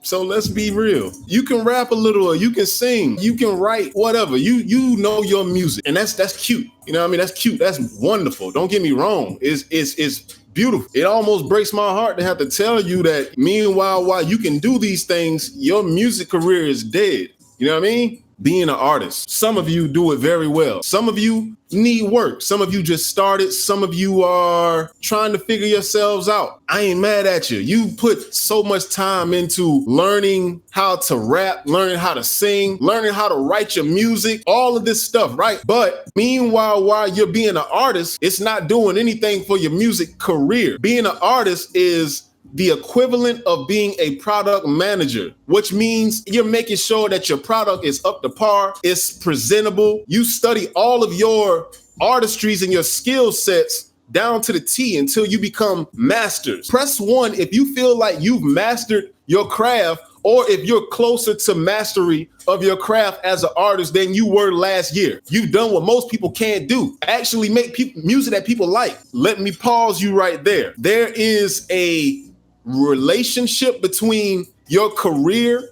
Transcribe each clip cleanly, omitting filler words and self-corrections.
So let's be real. You can rap a little, or you can sing, you can write, whatever. You know your music, and that's cute. You know what I mean? That's cute. That's wonderful. Don't get me wrong. It's beautiful. It almost breaks my heart to have to tell you that. Meanwhile, while you can do these things, your music career is dead. You know what I mean? Being an artist. Some of you do it very well. Some of you need work. Some of you just started. Some of you are trying to figure yourselves out. I ain't mad at you. You put so much time into learning how to rap, learning how to sing, learning how to write your music, all of this stuff, right? But meanwhile, while you're being an artist, it's not doing anything for your music career. Being an artist is the equivalent of being a product manager, which means you're making sure that your product is up to par, it's presentable. You study all of your artistries and your skill sets down to the T until you become masters. Press 1 if you feel like you've mastered your craft, or if you're closer to mastery of your craft as an artist than you were last year. You've done what most people can't do. Actually make music that people like. Let me pause you right there. There is a relationship between your career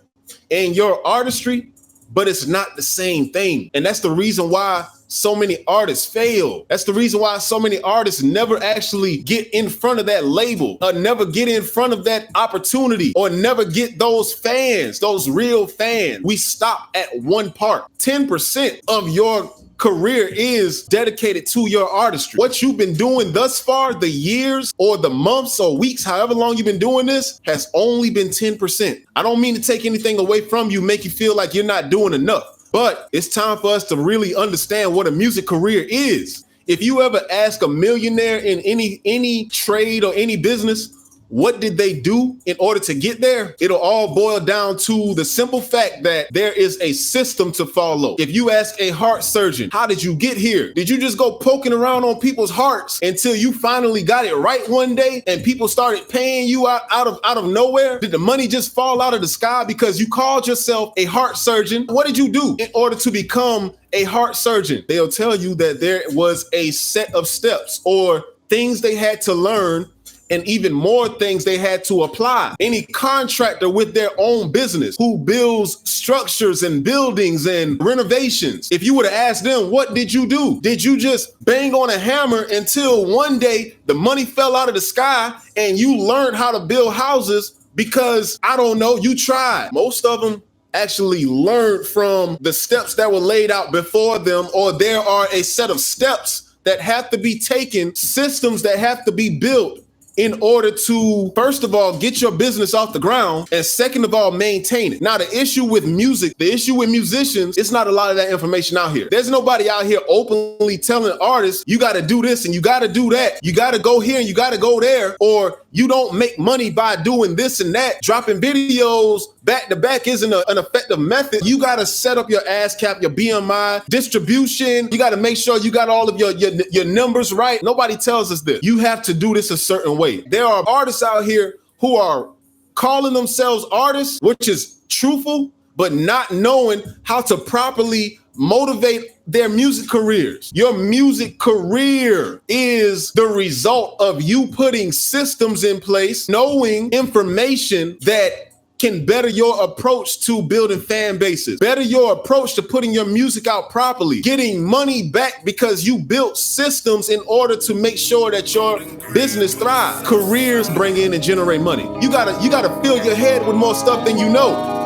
and your artistry, but it's not the same thing. And that's the reason why so many artists fail. That's the reason why so many artists never actually get in front of that label, or never get in front of that opportunity, or never get those fans, those real fans. We stop at one part. 10% of your career is dedicated to your artistry. What you've been doing thus far, the years or the months or weeks, however long you've been doing this, has only been 10%. I don't mean to take anything away from you, make you feel like you're not doing enough, but it's time for us to really understand what a music career is. If you ever ask a millionaire in any trade or any business, what did they do in order to get there? It'll all boil down to the simple fact that there is a system to follow. If you ask a heart surgeon, how did you get here? Did you just go poking around on people's hearts until you finally got it right one day and people started paying you out of nowhere? Did the money just fall out of the sky because you called yourself a heart surgeon? What did you do in order to become a heart surgeon? They'll tell you that there was a set of steps or things they had to learn, and even more things they had to apply. Any contractor with their own business who builds structures and buildings and renovations, if you would have asked them, what did you do? Did you just bang on a hammer until one day the money fell out of the sky and you learned how to build houses because, I don't know, you tried? Most of them actually learned from the steps that were laid out before them, or there are a set of steps that have to be taken, systems that have to be built in order to, first of all, get your business off the ground, and second of all, maintain it. Now, the issue with music, the issue with musicians, it's not a lot of that information out here. There's nobody out here openly telling artists, you got to do this and you got to do that. You got to go here and you got to go there, or you don't make money by doing this and that. Dropping videos back to back isn't an effective method. You got to set up your ASCAP, your BMI, distribution. You got to make sure you got all of your numbers right. Nobody tells us this. You have to do this a certain way. There are artists out here who are calling themselves artists, which is truthful, but not knowing how to properly motivate their music careers. Your music career is the result of you putting systems in place, knowing information that can better your approach to building fan bases, better your approach to putting your music out properly, getting money back because you built systems in order to make sure that your business thrives. Careers bring in and generate money. You gotta fill your head with more stuff than you know.